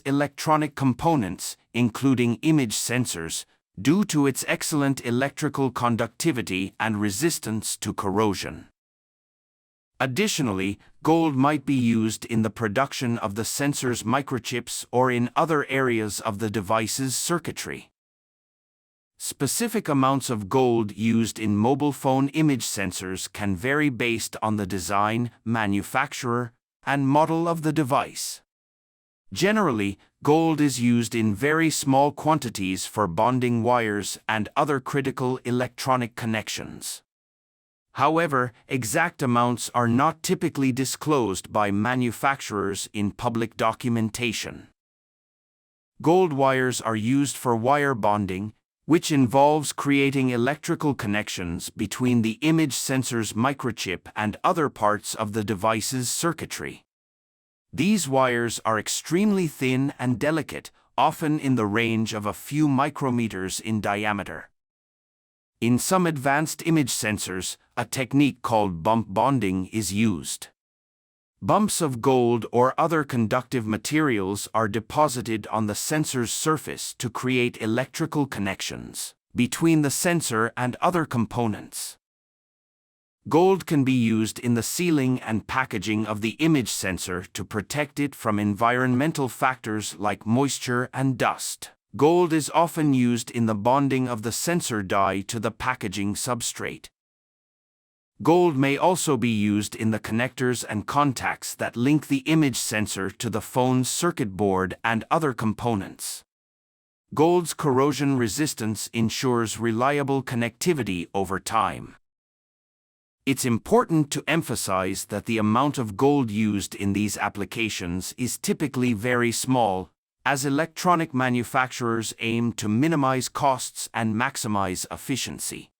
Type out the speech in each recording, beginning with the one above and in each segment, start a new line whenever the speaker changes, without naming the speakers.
electronic components, including image sensors, due to its excellent electrical conductivity and resistance to corrosion. Additionally, gold might be used in the production of the sensor's microchips or in other areas of the device's circuitry. Specific amounts of gold used in mobile phone image sensors can vary based on the design, manufacturer, and model of the device. Generally, gold is used in very small quantities for bonding wires and other critical electronic connections. However, exact amounts are not typically disclosed by manufacturers in public documentation. Gold wires are used for wire bonding, which involves creating electrical connections between the image sensor's microchip and other parts of the device's circuitry. These wires are extremely thin and delicate, often in the range of a few micrometers in diameter. In some advanced image sensors, a technique called bump bonding is used. Bumps of gold or other conductive materials are deposited on the sensor's surface to create electrical connections between the sensor and other components. Gold can be used in the sealing and packaging of the image sensor to protect it from environmental factors like moisture and dust. Gold is often used in the bonding of the sensor die to the packaging substrate. Gold may also be used in the connectors and contacts that link the image sensor to the phone's circuit board and other components. Gold's corrosion resistance ensures reliable connectivity over time. It's important to emphasize that the amount of gold used in these applications is typically very small, as electronic manufacturers aim to minimize costs and maximize efficiency.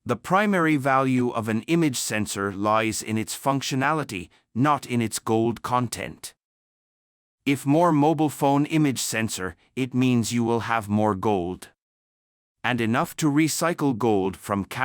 The primary value of an image sensor lies in its functionality, not in its gold content. If more mobile phone image sensor, it means you will have more gold. And enough to recycle gold from camera